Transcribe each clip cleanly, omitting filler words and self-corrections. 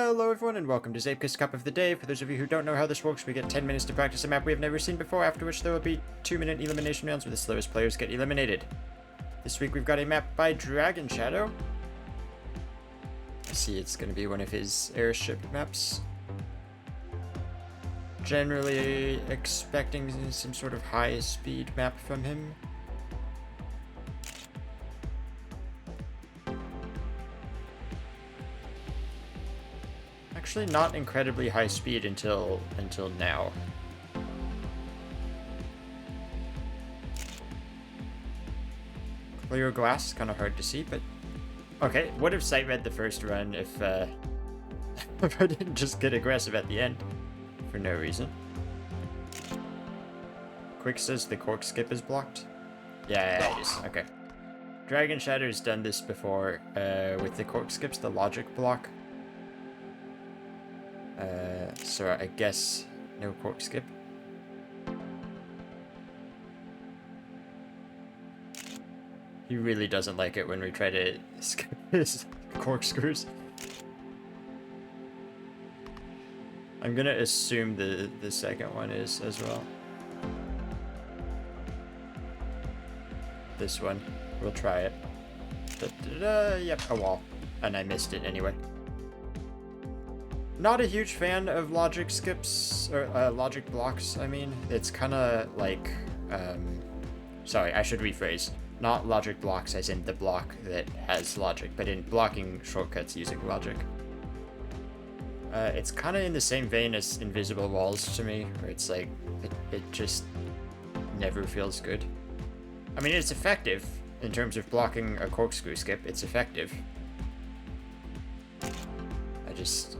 Hello everyone and welcome to Zeepkist Cup of the Day. For those of you who don't know how this works, we get 10 minutes to practice a map we have never seen before, after which there will be 2-minute elimination rounds where the slowest players get eliminated. This week we've got a map by Dragonshadow. I see it's going to be one of his airship maps. Generally expecting some sort of high speed map from him. Actually not incredibly high speed until now. Clear glass, kind of hard to see, but okay. Would have sight read the first run if if I didn't just get aggressive at the end for no reason. Quick says the cork skip is blocked. Yeah, it is. Okay. Dragonshadow's done this before with the cork skips, the logic block. So I guess no cork skip. He really doesn't like it when we try to skip his corkscrews. I'm gonna assume the second one is as well. This one, we'll try it. Yep, a wall, and I missed it anyway. Not a huge fan of logic skips, or logic blocks, I mean. It's kind of like, sorry, I should rephrase. Not logic blocks as in the block that has logic, but in blocking shortcuts using logic. It's kind of in the same vein as invisible walls to me, where it's like, it just never feels good. I mean, it's effective in terms of blocking a corkscrew skip, it's effective.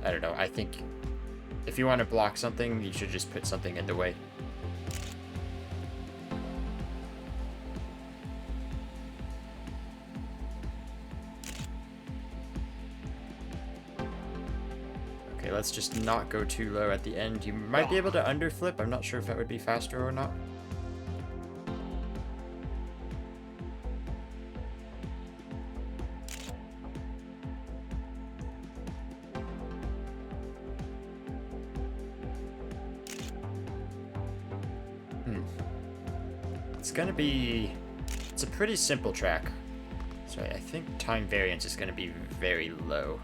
I don't know, I think if you want to block something, you should just put something in the way. Okay, let's just not go too low at the end. You might be able to underflip, I'm not sure if that would be faster or not. It's a pretty simple track. So I think time variance is going to be very low.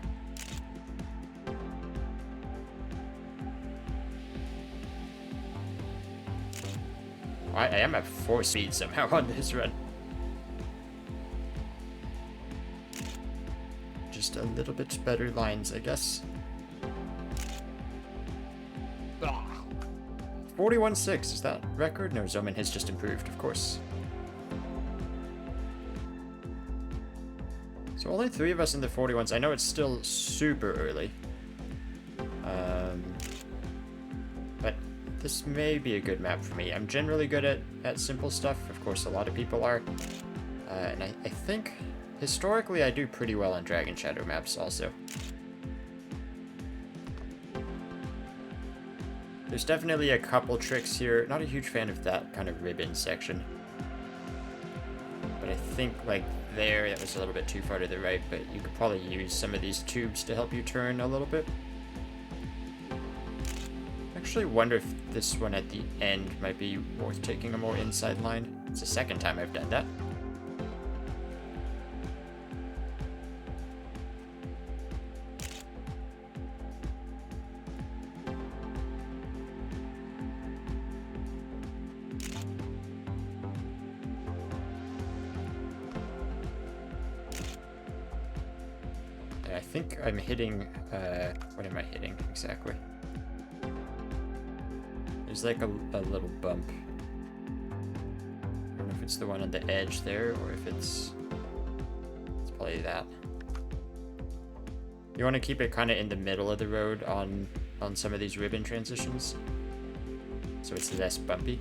I am at 4 speed somehow on this run. Just a little bit better lines, I guess. 41.6, is that record? No, Zoman has just improved, of course. So only 3 of us in the 41s. I know it's still super early. But this may be a good map for me. I'm generally good at simple stuff. Of course, a lot of people are. And I think, historically, I do pretty well on Dragonshadow maps also. There's definitely a couple tricks here. Not a huge fan of that kind of ribbon section. But I think, like, there, that was a little bit too far to the right, but you could probably use some of these tubes to help you turn a little bit. I actually wonder if this one at the end might be worth taking a more inside line. It's the second time I've done that. I think I'm hitting, what am I hitting exactly? There's like a little bump. I don't know if it's the one on the edge there, or if it's probably that. You want to keep it kind of in the middle of the road on some of these ribbon transitions, so it's less bumpy.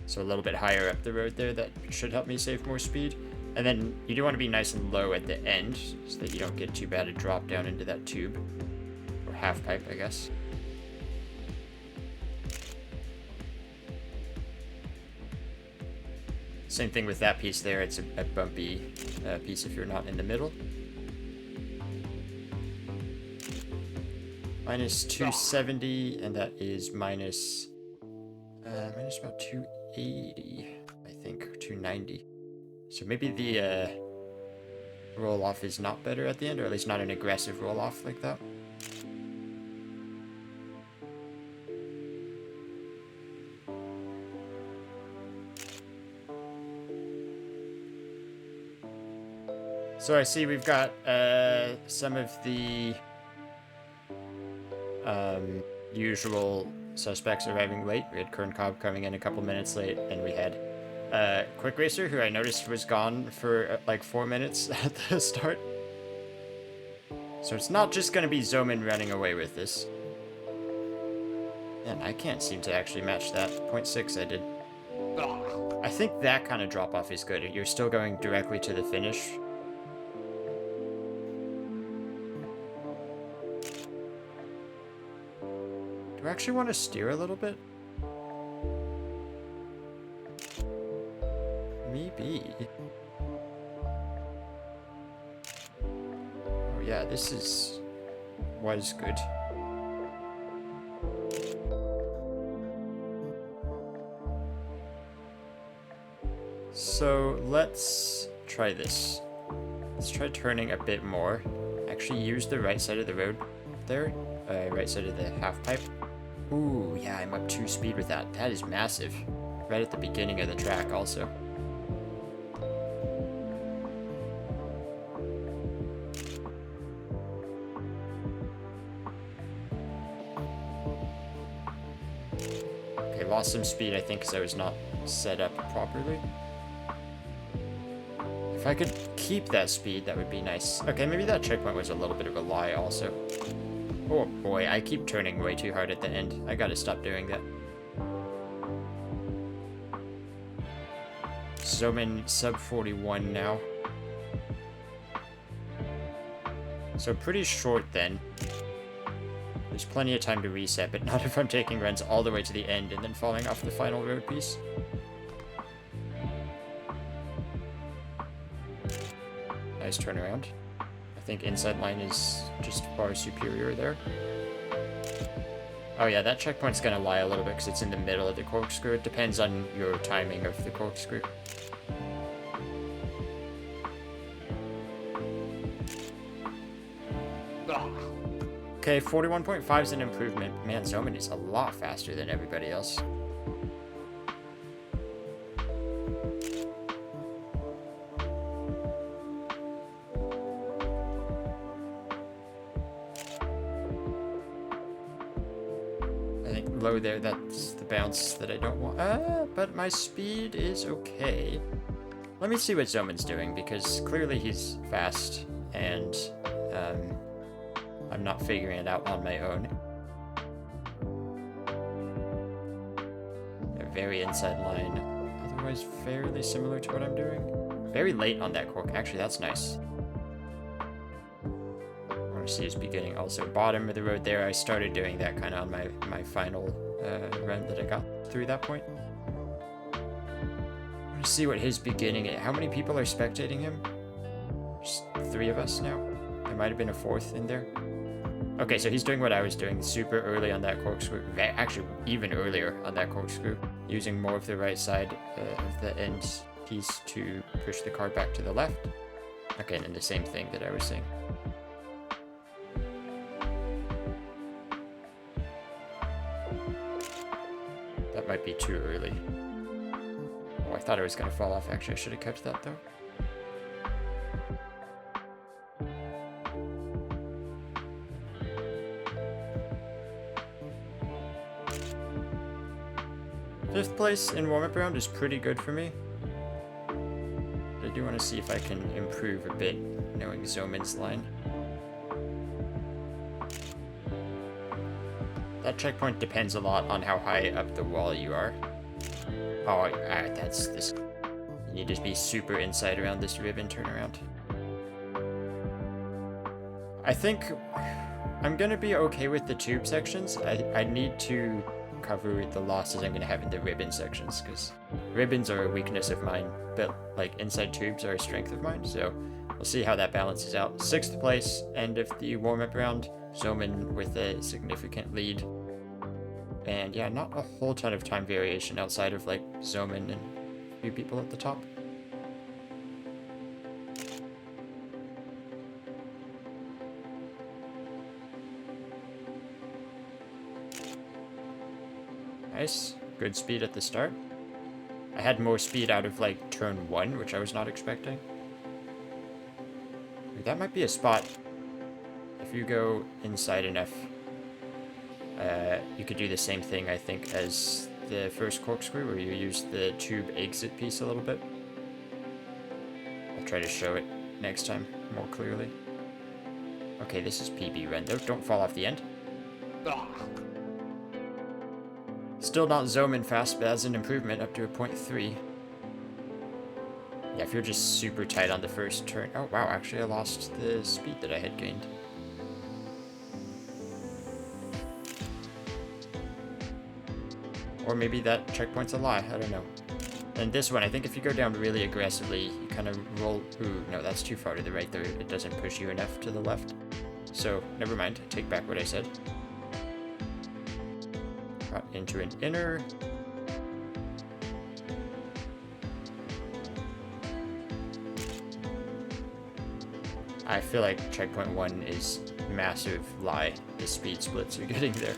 So a little bit higher up the road there, that should help me save more speed. And then you do want to be nice and low at the end, so that you don't get too bad a drop down into that tube. Or half pipe, I guess. Same thing with that piece there, it's a bumpy piece if you're not in the middle. Minus 270, and that is minus about 280, I think, 290. So maybe the roll-off is not better at the end, or at least not an aggressive roll-off like that. So I see we've got some of the usual suspects arriving late. We had Kern Cobb coming in a couple minutes late, and we had Quick Racer, who I noticed was gone for like 4 minutes at the start. So it's not just going to be Zoman running away with this. And I can't seem to actually match that 0.6 I did. I think that kind of drop-off is good. You're still going directly to the finish. Do I actually want to steer a little bit? Maybe. Oh yeah, this was good. So let's try this. Let's try turning a bit more. Actually use the right side of the road there. Right side of the half pipe. Ooh, yeah, I'm up 2 speed with that. That is massive. Right at the beginning of the track also. Okay, lost some speed I think because I was not set up properly. If I could keep that speed, that would be nice. Okay, maybe that checkpoint was a little bit of a lie also. Oh boy, I keep turning way too hard at the end. I gotta stop doing that. Zoman sub 41 now. So pretty short then. There's plenty of time to reset, but not if I'm taking runs all the way to the end and then falling off the final road piece. Nice turnaround. I think inside line is just far superior there. Oh yeah, that checkpoint's gonna lie a little bit because it's in the middle of the corkscrew. It depends on your timing of the corkscrew. Okay, 41.5 is an improvement. Man, Zoman is a lot faster than everybody else. Low there, that's the bounce that I don't want. But my speed is okay. Let me see what Zoman's doing, because clearly he's fast, and I'm not figuring it out on my own. A very inside line, otherwise fairly similar to what I'm doing. Very late on that cork, actually that's nice. See his beginning also bottom of the road there. I started doing that kind of on my final run that I got through that point. I want to see what his beginning is. How many people are spectating him? Just 3 of us now. There might have been a 4th in there. Okay, so he's doing what I was doing super early on that corkscrew. Actually, even earlier on that corkscrew, using more of the right side of the end piece to push the car back to the left. Okay, and then the same thing that I was saying. That might be too early. Oh, I thought it was going to fall off. Actually, I should have kept that, though. Fifth place in Warmup Round is pretty good for me. But I do want to see if I can improve a bit, knowing Zoman's line. That checkpoint depends a lot on how high up the wall you are. Oh, that's this. You need to be super inside around this ribbon turnaround. I think I'm gonna be okay with the tube sections. I need to cover the losses I'm gonna have in the ribbon sections, because ribbons are a weakness of mine, but like inside tubes are a strength of mine, so we'll see how that balances out. 6th place, end of the warm-up round. Zoman with a significant lead. And yeah, not a whole ton of time variation outside of like Zoman and a few people at the top. Nice. Good speed at the start. I had more speed out of like turn 1, which I was not expecting. That might be a spot. If you go inside enough, you could do the same thing, I think, as the first corkscrew, where you use the tube exit piece a little bit. I'll try to show it next time more clearly. Okay, this is PB run though. Don't fall off the end. Still not Zoman fast, but as an improvement up to a 0.3. Yeah, if you're just super tight on the first turn... Oh, wow, actually I lost the speed that I had gained. Or maybe that checkpoint's a lie, I don't know. And this one, I think if you go down really aggressively, you kind of roll... Ooh, no, that's too far to the right there. It doesn't push you enough to the left. So, never mind, take back what I said. Got into an inner. I feel like checkpoint 1 is massive lie, the speed splits you're getting there.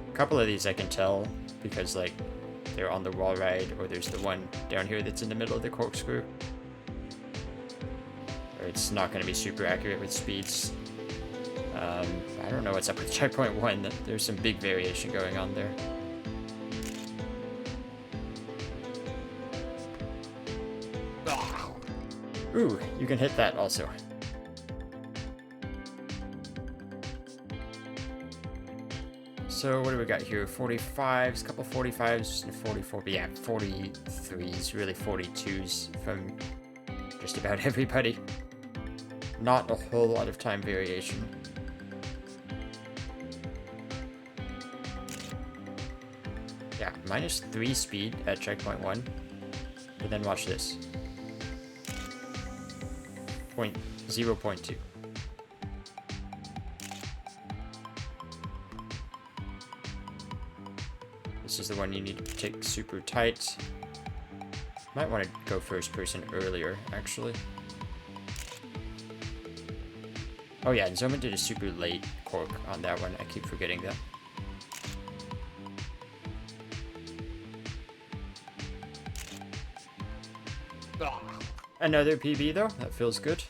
A couple of these I can tell because like they're on the wall ride, or there's the one down here that's in the middle of the corkscrew. Or it's not going to be super accurate with speeds. I don't know what's up with checkpoint 1. There's some big variation going on there. Ooh, you can hit that also. So what do we got here? 45s, couple 45s, and 44, but yeah, 43s, really 42s from just about everybody. Not a whole lot of time variation. Yeah, -3 speed at checkpoint 1, but then watch this. 0.2. This is the one you need to take super tight. Might want to go first person earlier, actually. Oh yeah, and Zoman did a super late cork on that one. I keep forgetting that. Another PB though, that feels good.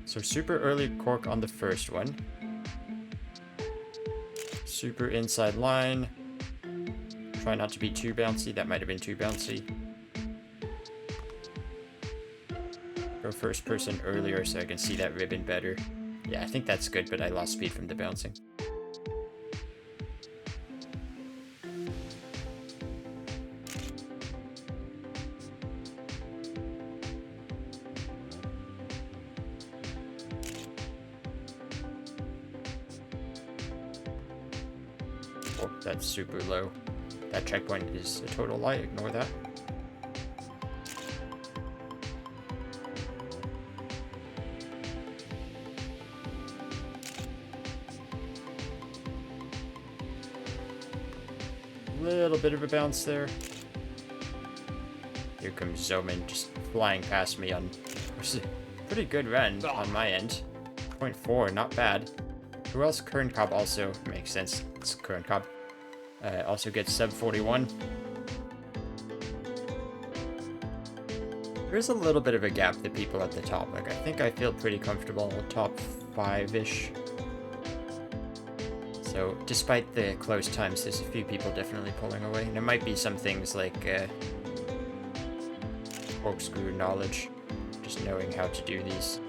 So super early cork on the first one. Super inside line. Try not to be too bouncy, that might have been too bouncy. Go first person earlier so I can see that ribbon better. Yeah, I think that's good, but I lost speed from the bouncing. Oh, that's super low. That checkpoint is a total lie, ignore that. Little bit of a bounce there. Here comes Zoman just flying past me on a pretty good run on my end. 0.4, not bad. Who else? Kern Cobb also makes sense. It's Kern Cobb. Also gets sub 41. There's a little bit of a gap, the people at the top. Like, I think I feel pretty comfortable top 5-ish. So, despite the close times, there's a few people definitely pulling away. And there might be some things like corkscrew knowledge, just knowing how to do these.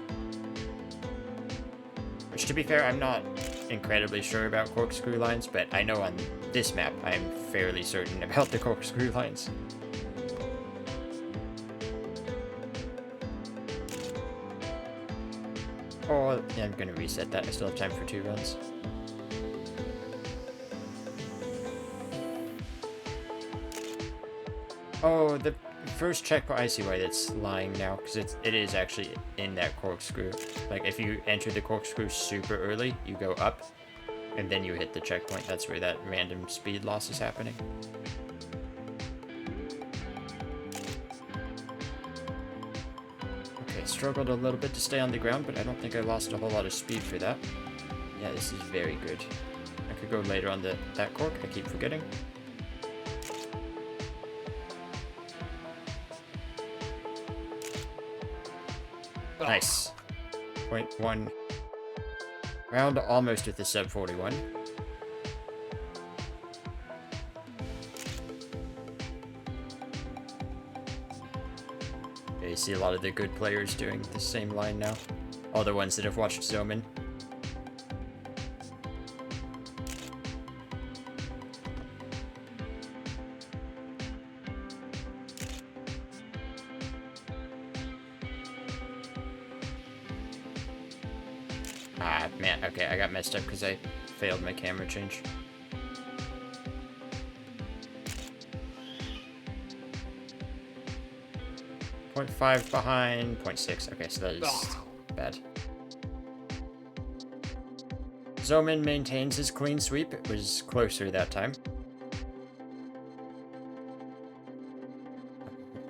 Which, to be fair, I'm not incredibly sure about corkscrew lines, but I know on this map I'm fairly certain about the corkscrew lines. Oh, yeah, I'm gonna reset that. I still have time for 2 rounds. Oh, the first checkpoint, I see why that's lying now, because it is actually in that corkscrew. Like, if you enter the corkscrew super early, you go up, and then you hit the checkpoint. That's where that random speed loss is happening. Okay, struggled a little bit to stay on the ground, but I don't think I lost a whole lot of speed for that. Yeah, this is very good. I could go later on that cork, I keep forgetting. Nice. 0.1. Round almost with the sub 41. Okay, you see a lot of the good players doing the same line now. All the ones that have watched Zomin. Ah, man, okay, I got messed up because I failed my camera change. .5 behind, 0.6. Okay, so that is bad. Zomin maintains his clean sweep. It was closer that time.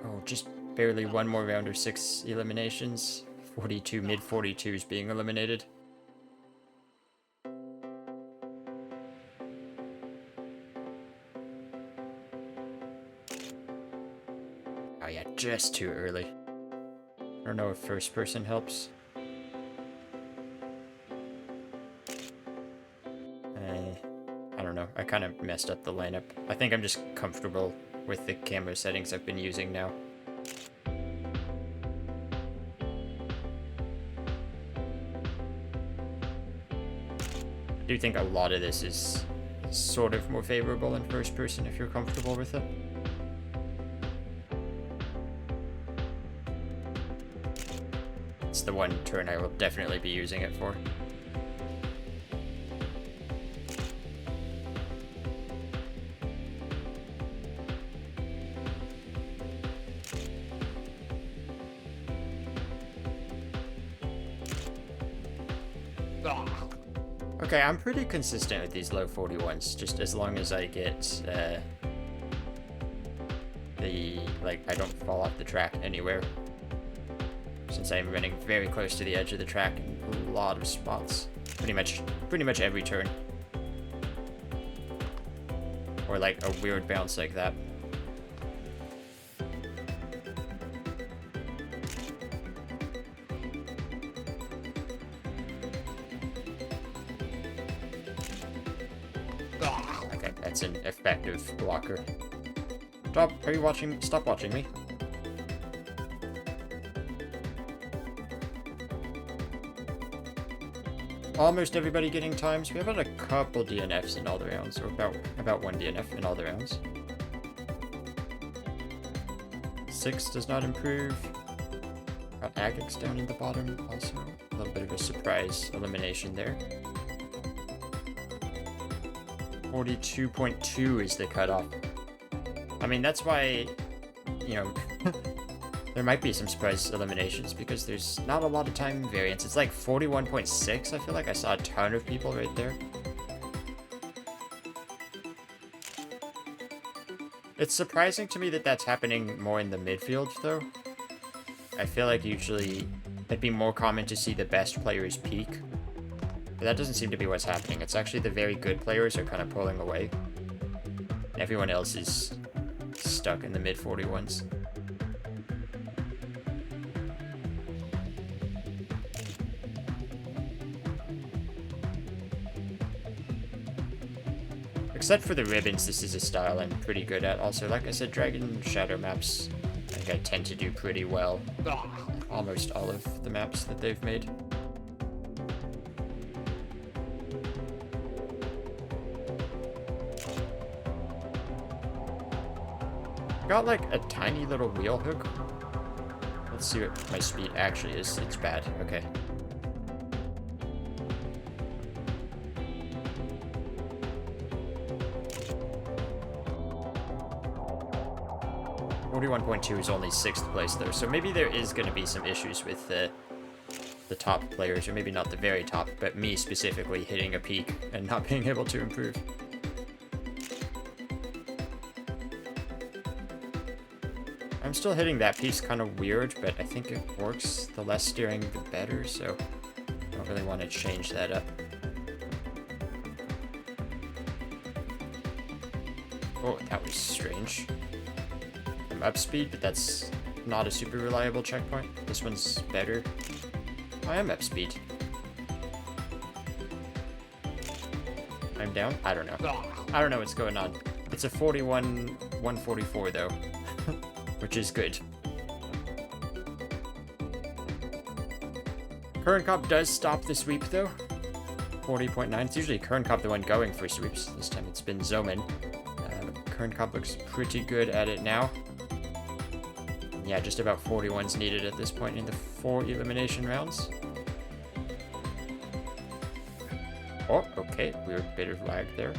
Oh, just barely one more round or 6 eliminations. 42, mid 42s being eliminated. Oh yeah, just too early. I don't know if first person helps. I don't know. I kind of messed up the lineup. I think I'm just comfortable with the camera settings I've been using now. I do think a lot of this is sort of more favorable in first person if you're comfortable with it. It's the one turn I will definitely be using it for. Okay, I'm pretty consistent with these low 41s, just as long as I get I don't fall off the track anywhere. Since I'm running very close to the edge of the track in a lot of spots. Pretty much every turn. Or like a weird bounce like that. Okay, that's an effective blocker. Are you watching? Stop watching me. Almost everybody getting times. We have about a couple DNFs in all the rounds, or about 1 DNF in all the rounds. 6 does not improve. Got Agix down in the bottom also. A little bit of a surprise elimination there. 42.2 is the cutoff. I mean, that's why, you know, there might be some surprise eliminations because there's not a lot of time variance. It's like 41.6. I feel like I saw a ton of people right there. It's surprising to me that that's happening more in the midfield, though. I feel like usually it'd be more common to see the best players peak. But that doesn't seem to be what's happening. It's actually the very good players are kind of pulling away. Everyone else is stuck in the mid 41s. Except for the ribbons, this is a style I'm pretty good at. Also, like I said, Dragonshadow maps, I think I tend to do pretty well. Almost all of the maps that they've made. Got like a tiny little wheel hook. Let's see what my speed actually is. It's bad. Okay. 41.2 is only 6th place though, so maybe there is going to be some issues with the top players, or maybe not the very top, but me specifically hitting a peak and not being able to improve. I'm still hitting that piece kind of weird, but I think it works. The less steering, the better, so I don't really want to change that up. Oh, that was strange. I'm up speed, but that's not a super reliable checkpoint. This one's better. I am up speed. I'm down? I don't know. I don't know what's going on. It's a 41-144 though, which is good. Current Cop does stop the sweep though. 40.9. It's usually Current Cop the one going for sweeps. This time it's been Zoman. Current Cop looks pretty good at it now. Yeah, just about 41's needed at this point in the 4 elimination rounds. Oh, okay. Weird bit of lag there.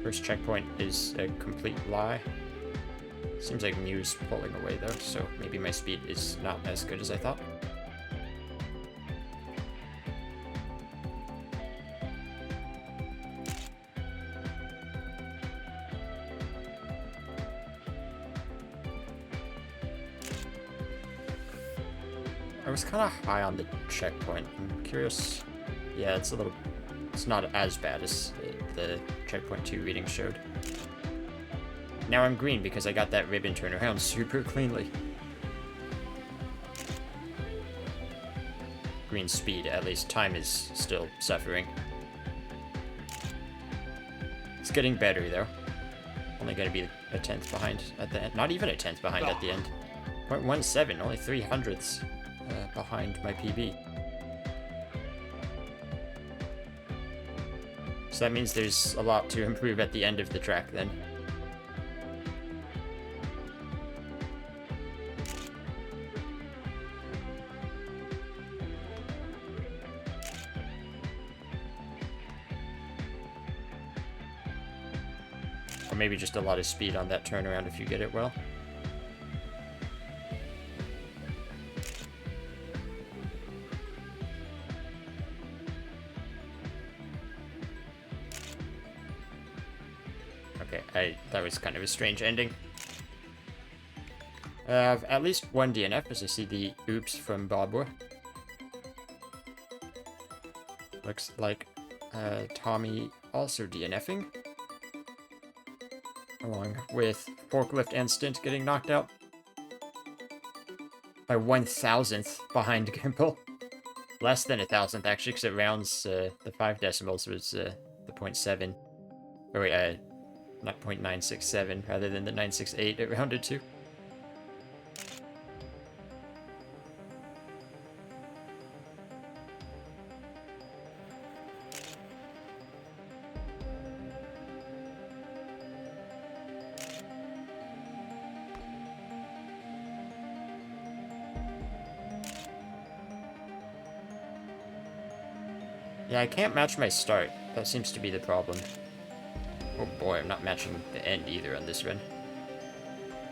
First checkpoint is a complete lie. Seems like Mew's pulling away though, so maybe my speed is not as good as I thought. I was kind of high on the checkpoint. I'm curious. Yeah, it's not as bad as the checkpoint 2 reading showed. Now I'm green because I got that ribbon turnaround super cleanly. Green speed, at least time is still suffering. It's getting better though. Only gonna be a 10th behind at the end. Not even a 10th behind at the end. 0.17, only 300ths. Behind my PB. So that means there's a lot to improve at the end of the track then. Or maybe just a lot of speed on that turnaround if you get it well. That was kind of a strange ending. I have at least one DNF as I see the oops from Barbara. Looks like Tommy also DNFing. Along with Forklift and Stint getting knocked out. By 1,000th behind Gimple. Less than 1,000th actually, because it rounds the 5 decimals was the 0.7. Or wait, not 0.967 rather than the 968 it rounded to. Yeah, I can't match my start. That seems to be the problem. Oh boy, I'm not matching the end either on this run.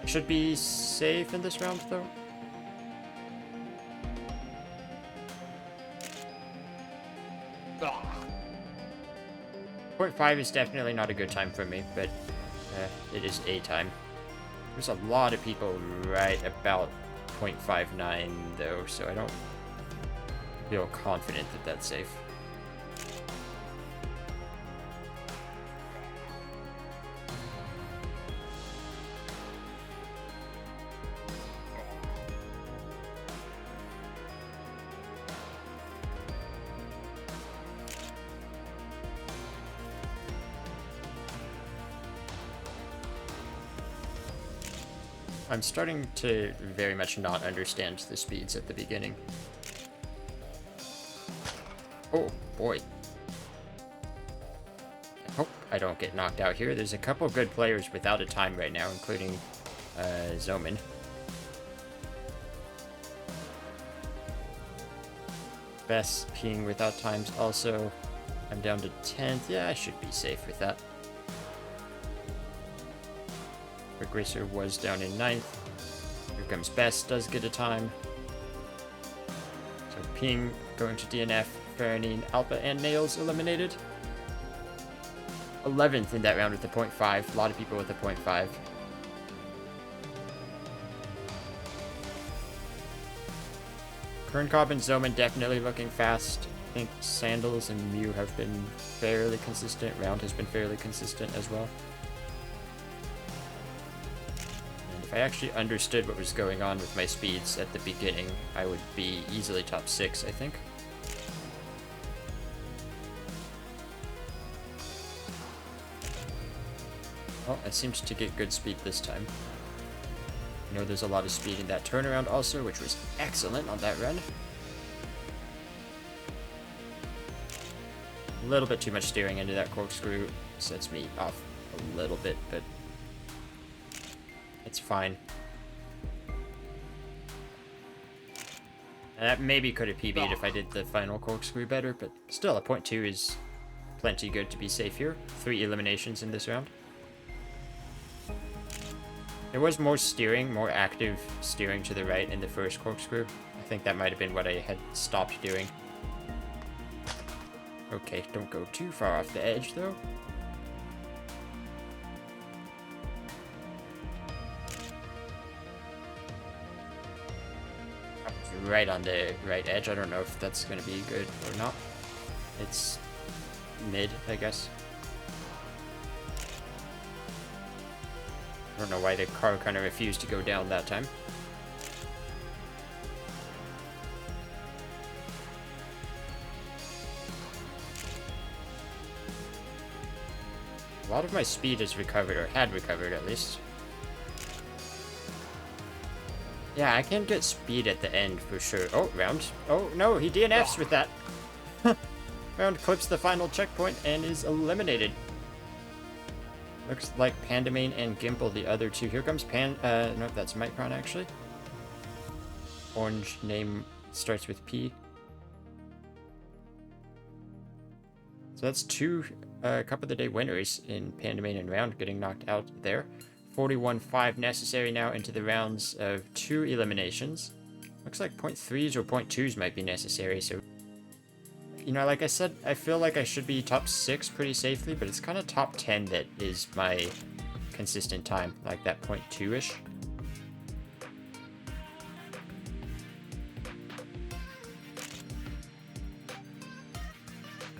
Should be safe in this round, though. Ugh. 0.5 is definitely not a good time for me, but it is a time. There's a lot of people right about 0.59, though, so I don't feel confident that that's safe. I'm starting to very much not understand the speeds at the beginning. Oh, boy. I hope I don't get knocked out here. There's a couple good players without a time right now, including Zoman. Best peeing without times also. I'm down to 10th. Yeah, I should be safe with that. Quick Racer was down in 9th. Here comes Best, does get a time. So Ping going to DNF, Faranine, Alpha, and Nails eliminated. 11th in that round with the 0.5. A lot of people with the 0.5. Kerncobb and Zoman definitely looking fast. I think Sandals and Mew have been fairly consistent. Round has been fairly consistent as well. And if I actually understood what was going on with my speeds at the beginning, I would be easily top 6, I think. Well, I seemed to get good speed this time. I know there's a lot of speed in that turnaround also, which was excellent on that run. A little bit too much steering into that corkscrew sets me off a little bit, but it's fine. And that maybe could have PB'd if I did the final corkscrew better, but still, a 0.2 is plenty good to be safe here. 3 eliminations in this round. There was more steering, more active steering to the right in the first corkscrew. I think that might have been what I had stopped doing. Okay, don't go too far off the edge, though. Right on the right edge. I don't know if that's going to be good or not. It's mid, I guess. I don't know why the car kind of refused to go down that time. A lot of my speed has recovered, or had recovered at least. Yeah, I can get speed at the end for sure. Oh, Round. Oh, no, he DNFs with that. Round clips the final checkpoint and is eliminated. Looks like Pandamane and Gimple, the other two. Here comes no, that's Micron, actually. Orange name starts with P. So that's two Cup of the Day winners in Pandamane and Round getting knocked out there. 41.5 necessary now into the rounds of 2 eliminations. Looks like 0.3s or 0.2s might be necessary, so... You know, like I said, I feel like I should be top 6 pretty safely, but it's kind of top 10 that is my consistent time, like that 0.2-ish.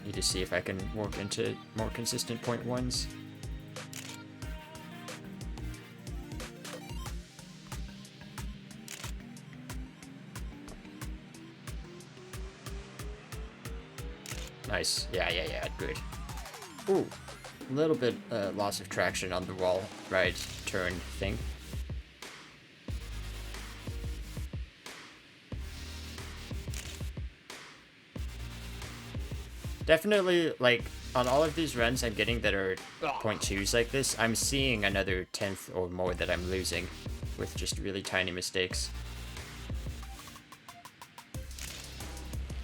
Need to see if I can work into more consistent 0.1s. Nice. Yeah, good. Ooh, a little bit loss of traction on the wall right turn thing. Definitely, like, on all of these runs I'm getting that are 0.2s like this, I'm seeing another 10th or more that I'm losing with just really tiny mistakes.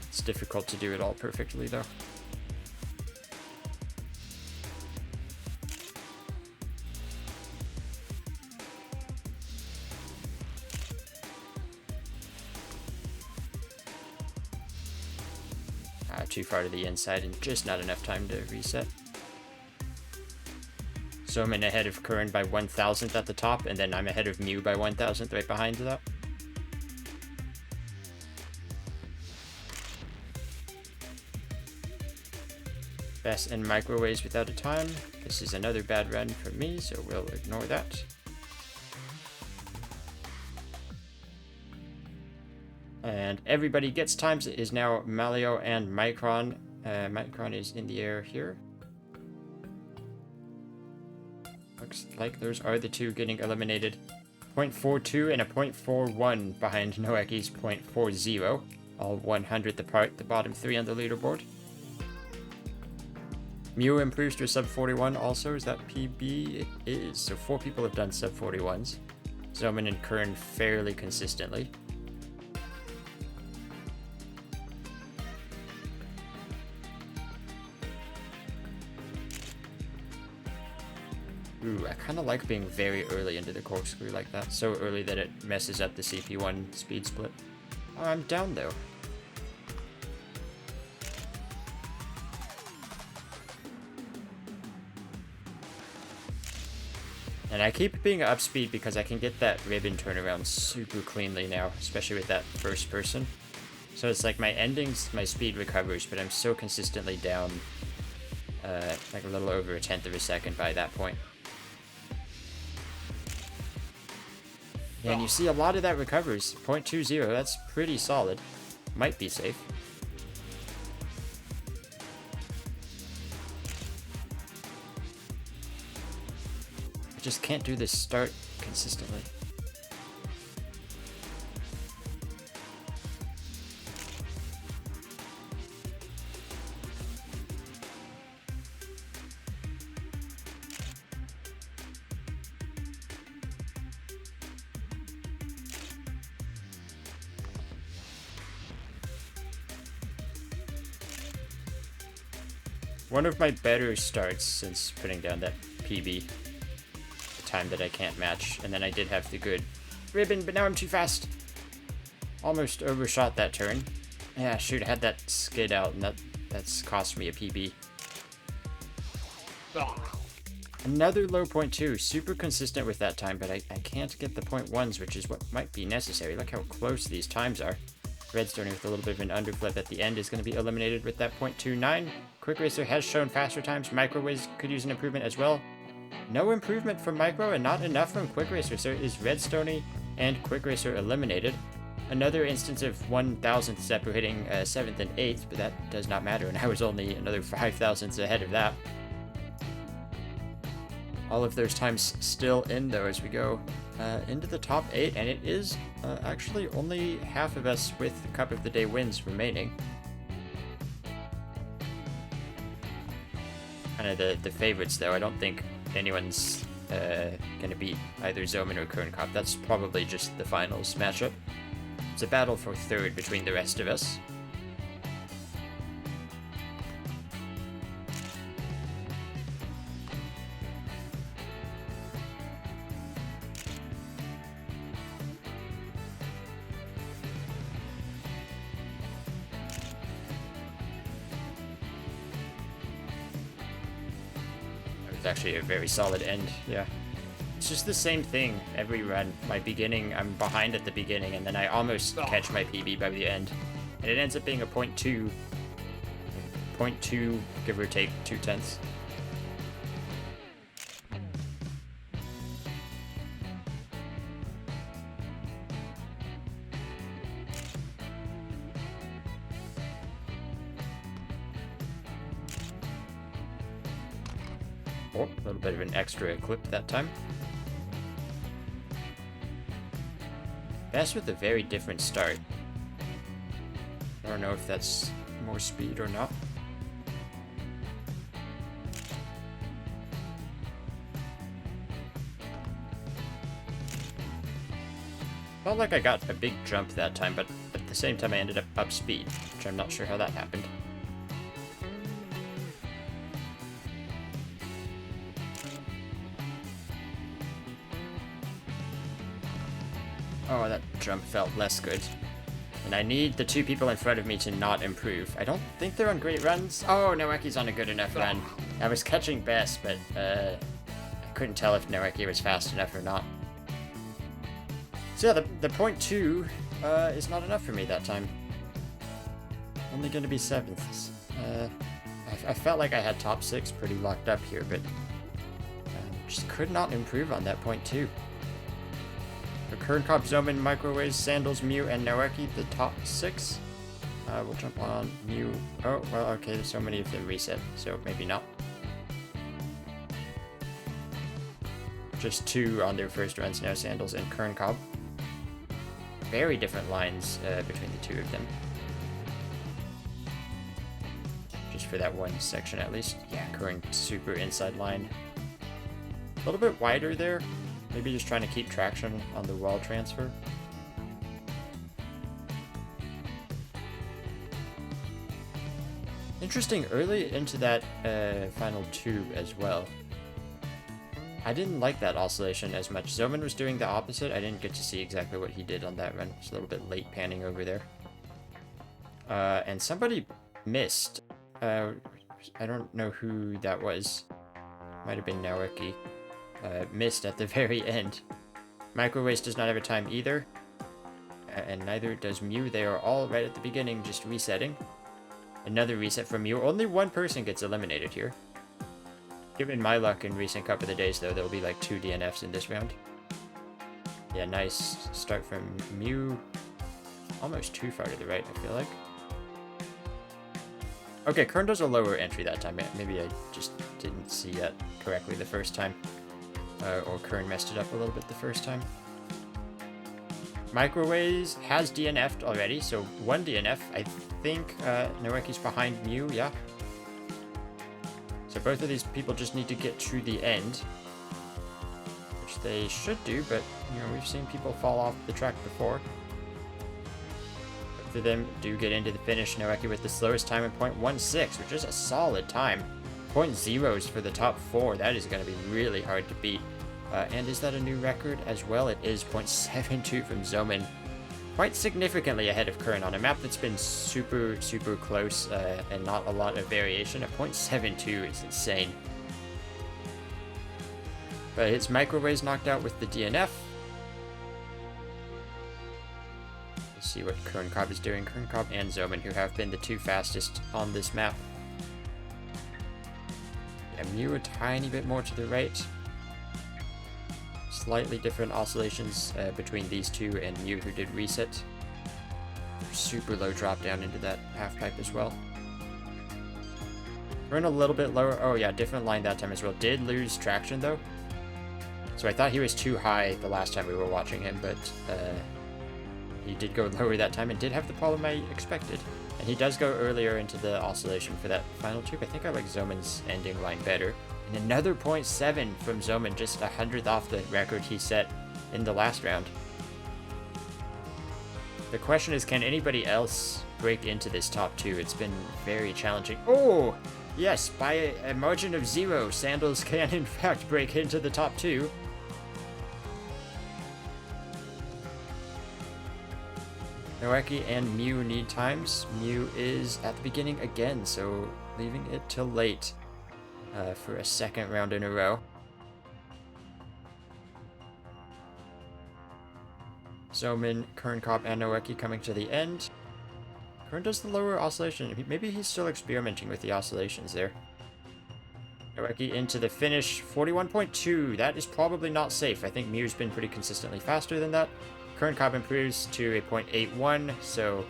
It's difficult to do it all perfectly, though. Too far to the inside and just not enough time to reset. So I'm in ahead of Curran by 1,000th at the top, and then I'm ahead of Mew by 1,000th right behind that. Best and microwaves without a time. This is another bad run for me, so we'll ignore that. And everybody gets times. It is now Malio and Micron. Micron is in the air here. Looks like those are the two getting eliminated. 0.42 and a 0.41 behind Noeki's 0.40. All 100th apart, the bottom 3 on the leaderboard. Mew improves to a sub 41 also. Is that PB? It is. So 4 people have done sub 41s. Zoman and Kern fairly consistently. Ooh, I kind of like being very early into the corkscrew like that. So early that it messes up the CP1 speed split. Oh, I'm down though. And I keep being up speed because I can get that ribbon turnaround super cleanly now, especially with that first person. So it's like my endings, my speed recovers, but I'm so consistently down like a little over 1/10 of a second by that point. Yeah, and you see a lot of that recovers. 0.20, that's pretty solid. Might be safe. I just can't do this start consistently. One of my better starts since putting down that PB. The time that I can't match. And then I did have the good ribbon, but now I'm too fast. Almost overshot that turn. Yeah, shoot, I had that skid out, and that's cost me a PB. Another low 0.2. Super consistent with that time, but I can't get the 0.1s, which is what might be necessary. Look how close these times are. Redstone with a little bit of an underflip at the end is going to be eliminated with that 0.29. Quick Racer has shown faster times. Microwaves could use an improvement as well. No improvement from Micro and not enough from Quick Racer, so is Redstone and Quick Racer eliminated. Another instance of 1,000th separating 7th and 8th, but that does not matter, and I was only another 5 thousandths ahead of that. All of those times still in, though, as we go into the top 8, and it is actually only half of us with Cup of the Day wins remaining. Kind of the favorites, though. I don't think anyone's gonna beat either Zoman or Kernkop. That's probably just the finals matchup. It's a battle for third between the rest of us. It's actually a very solid end, yeah. It's just the same thing every run. My beginning, I'm behind at the beginning, and then I almost catch my PB by the end. And it ends up being a 0.2. 0.2, give or take 0.2. Oh, a little bit of an extra clip that time. Best with a very different start. I don't know if that's more speed or not. Felt like I got a big jump that time, but at the same time I ended up speed, which I'm not sure how that happened. Oh, that jump felt less good. And I need the two people in front of me to not improve. I don't think they're on great runs. Oh, Noeki's on a good enough run. I was catching Bess, but I couldn't tell if Noeki was fast enough or not. So yeah, the 0.2 is not enough for me that time. Only going to be 7ths. I felt like I had top 6 pretty locked up here, but just could not improve on that 0.2. For Kernkop, Zoman, Microwaves, Sandals, Mew, and Noeki, the top 6. We'll jump on Mew. Oh, well, okay, there's so many of them reset, so maybe not. Just 2 on their first runs now, Sandals and Kernkop. Very different lines between the two of them. Just for that one section at least. Yeah, Kern super inside line. A little bit wider there. Maybe just trying to keep traction on the wall transfer. Interesting, early into that final tube as well. I didn't like that oscillation as much. Zoman was doing the opposite. I didn't get to see exactly what he did on that run. It's a little bit late panning over there. And somebody missed. I don't know who that was. Might have been Naoki. Missed at the very end. Microwaves does not have a time either. And neither does Mew. They are all right at the beginning, just resetting. Another reset from Mew. Only one person gets eliminated here. Given my luck in recent Cup of the Days, though, there'll be like 2 DNFs in this round. Yeah, nice start from Mew. Almost too far to the right, I feel like. Okay, Kern does a lower entry that time. Maybe I just didn't see that correctly the first time. Or Kern messed it up a little bit the first time. Microwaves has DNF'd already, so 1 DNF. I think Noeki's behind Mew, yeah. So both of these people just need to get to the end. Which they should do, but, you know, we've seen people fall off the track before. Both of them do get into the finish. Noeki with the slowest time at 0.16, which is a solid time. 0.0s for the top 4. That is going to be really hard to beat. And is that a new record as well? It is 0.72 from Zoman. Quite significantly ahead of Kern on a map that's been super, super close and not a lot of variation. A 0.72 is insane. But his Microwaves knocked out with the DNF. Let's see what Kern Cobb is doing. Kern Cobb and Zoman, who have been the 2 fastest on this map. Yeah, Mew a tiny bit more to the right. Slightly different oscillations between these 2 and Mew, who did reset. Super low drop down into that half pipe as well. We're in a little bit lower. Oh yeah, different line that time as well. Did lose traction though. So I thought he was too high the last time we were watching him, but he did go lower that time and did have the problem I expected. And he does go earlier into the oscillation for that final tube. I think I like Zoman's ending line better. And another 0.7 from Zoman, just 100th off the record he set in the last round. The question is, can anybody else break into this top 2? It's been very challenging. Oh, yes, by a margin of 0, Sandals can in fact break into the top 2. Noeki and Mew need times. Mew is at the beginning again, so leaving it till late. For a second round in a row. Zoman, Kern Cobb, and Noeki coming to the end. Kern does the lower oscillation. Maybe he's still experimenting with the oscillations there. Noeki into the finish, 41.2. That is probably not safe. I think Mew's been pretty consistently faster than that. Kern Cobb improves to a 0.81, so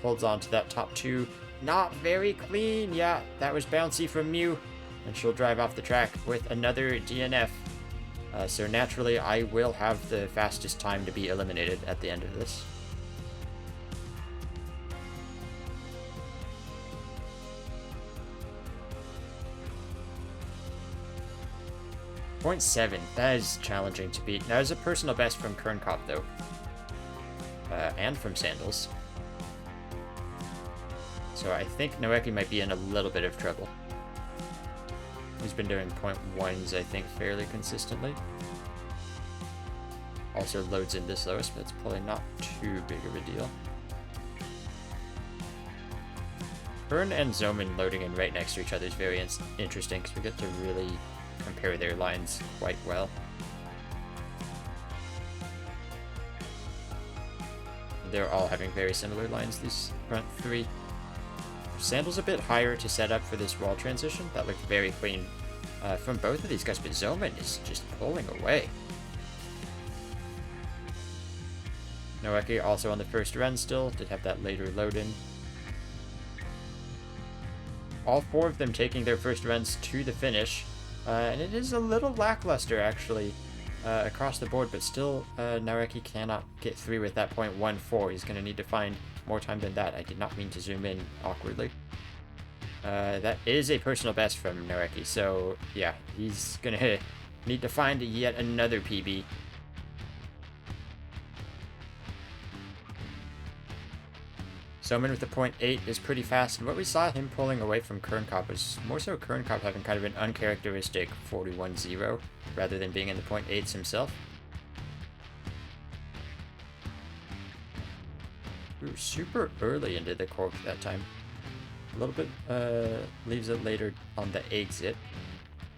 holds on to that top 2. Not very clean. Yeah, that was bouncy from Mew. And she'll drive off the track with another DNF. So naturally, I will have the fastest time to be eliminated at the end of this. .7, that is challenging to beat. That is a personal best from Kern Cobb though. And from Sandals. So I think Noeki might be in a little bit of trouble. He's been doing 0.1s, I think, fairly consistently. Also loads in this lowest, but it's probably not too big of a deal. Kern and Zoman loading in right next to each other is very interesting, because we get to really compare their lines quite well. They're all having very similar lines, these front 3. Sandals a bit higher to set up for this wall transition. That looked very clean from both of these guys, but Zoman is just pulling away. Noeki also on the first run still, did have that later load in. All 4 of them taking their first runs to the finish, and it is a little lackluster actually across the board, but still Noeki cannot get through with that 0.14. He's going to need to find more time than that. I did not mean to zoom in awkwardly. That is a personal best from Noeki, so yeah, he's gonna need to find yet another PB. Zoman with the 0.8 is pretty fast, and what we saw him pulling away from Kernkop was more so Kernkop having kind of an uncharacteristic 41-0 rather than being in the 0.8s himself. We were super early into the cork that time. A little bit leaves it later on the exit.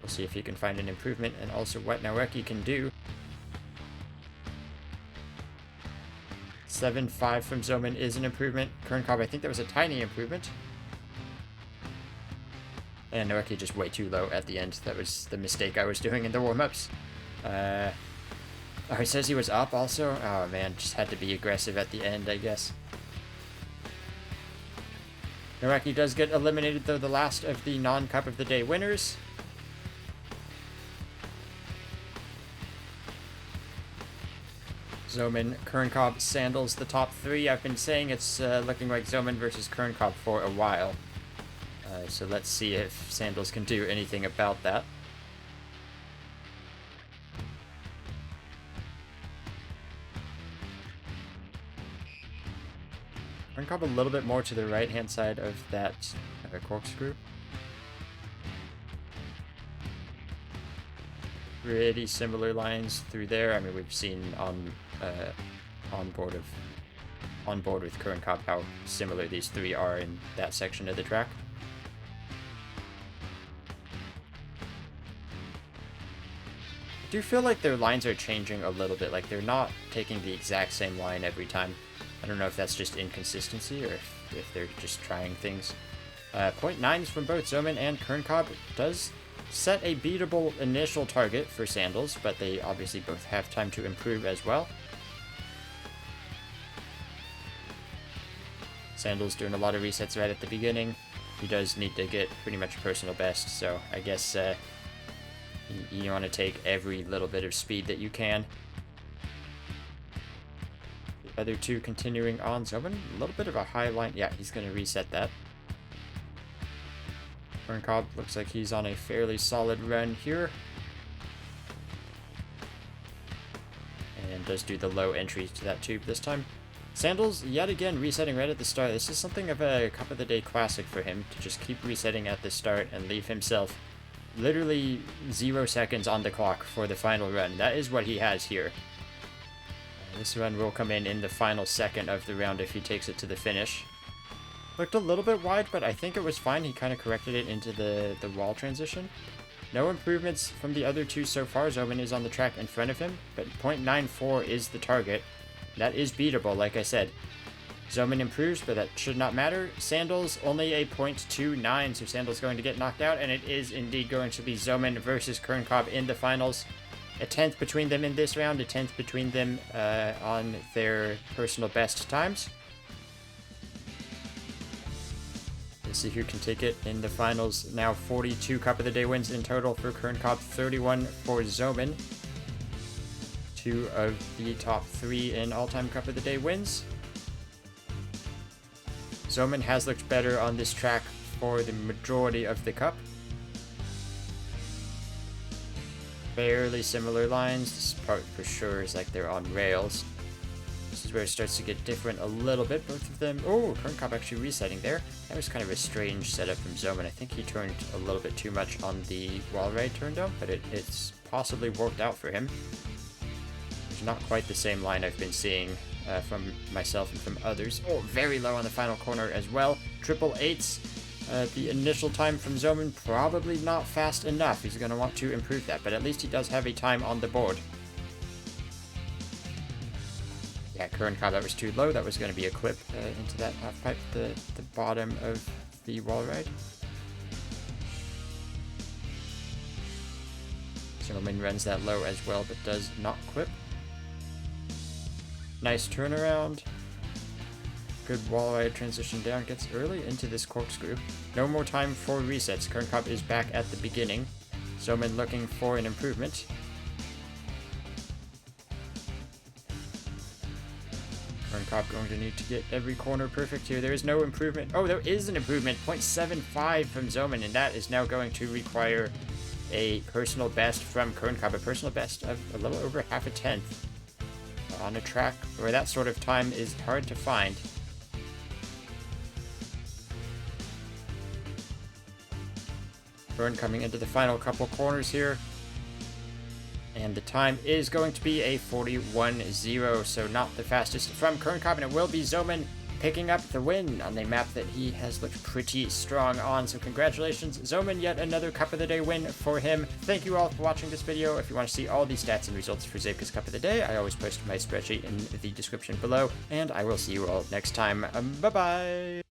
We'll see if he can find an improvement, and also what Naweki can do. 7.5 from Zoman is an improvement. Kernkop, I think that was a tiny improvement. And Naweki just way too low at the end. That was the mistake I was doing in the warm-ups. Oh, he says he was up also? Oh man, just had to be aggressive at the end, I guess. Naweki does get eliminated, though, the last of the non-Cup of the Day winners. Zoman, Kernkop, Sandals, the top three. I've been saying it's looking like Zoman versus Kernkop for a while. So let's see if Sandals can do anything about that. Kernkop a little bit more to the right-hand side of that corkscrew. Pretty similar lines through there. I mean, we've seen on board with Kernkop how similar these three are in that section of the track. I do feel like their lines are changing a little bit, like they're not taking the exact same line every time. I don't know if that's just inconsistency or if they're just trying things. 0.9s from both Zoman and Kernkop does set a beatable initial target for Sandals, but they obviously both have time to improve as well. Sandals doing a lot of resets right at the beginning. He does need to get pretty much personal best, so I guess you want to take every little bit of speed that you can. The other two continuing on. Zoman, a little bit of a high line. Yeah, he's going to reset that. Kernkop looks like he's on a fairly solid run here. And does do the low entries to that tube this time. Sandals, yet again, resetting right at the start. This is something of a Cup of the Day classic for him, to just keep resetting at the start and leave himself literally 0 seconds on the clock for the final run. That is what he has here. This run will come in the final second of the round if he takes it to the finish. Looked a little bit wide, but I think it was fine. He kind of corrected it into the wall transition. No improvements from the other two so far. Zoman is on the track in front of him, but 0.94 is the target. That is beatable, like I said. Zoman improves, but that should not matter. Sandals, only a 0.29, so Sandals going to get knocked out, and it is indeed going to be Zoman versus Kernkop in the finals. A 10th between them in this round, a 10th between them on their personal best times. Let's see who can take it in the finals. Now 42 Cup of the Day wins in total for Kernkop, 31 for Zoman. Two of the top three in all-time Cup of the Day wins. Zoman has looked better on this track for the majority of the Cup. Fairly similar lines. This part for sure is like they're on rails. This is where it starts to get different a little bit. Both of them. Oh, Kernkop actually resetting there. That was kind of a strange setup from Zoman. I think he turned a little bit too much on the wall ride turn down, but it's possibly worked out for him. It's not quite the same line I've been seeing from myself and from others. Oh, very low on the final corner as well. Triple eights. The initial time from Zoman, probably not fast enough. He's going to want to improve that, but at least he does have a time on the board. Yeah, Kernkop, that was too low. That was going to be a clip into that half pipe, the bottom of the wall ride. Zoman runs that low as well, but does not clip. Nice turnaround. Good wall ride transition down. Gets early into this corkscrew. No more time for resets. Kernkop is back at the beginning. Zoman looking for an improvement. Kernkop going to need to get every corner perfect here. There is no improvement. Oh, there is an improvement. 0.75 from Zoman, and that is now going to require a personal best from Kernkop. A personal best of a little over half a tenth on a track where that sort of time is hard to find. We're coming into the final couple corners here. And the time is going to be a 41-0, so not the fastest from Kern Cobb, and it will be Zoman picking up the win on a map that he has looked pretty strong on. So congratulations, Zoman, yet another Cup of the Day win for him. Thank you all for watching this video. If you want to see all the stats and results for Zeepkist Cup of the Day, I always post my spreadsheet in the description below, and I will see you all next time. Bye-bye!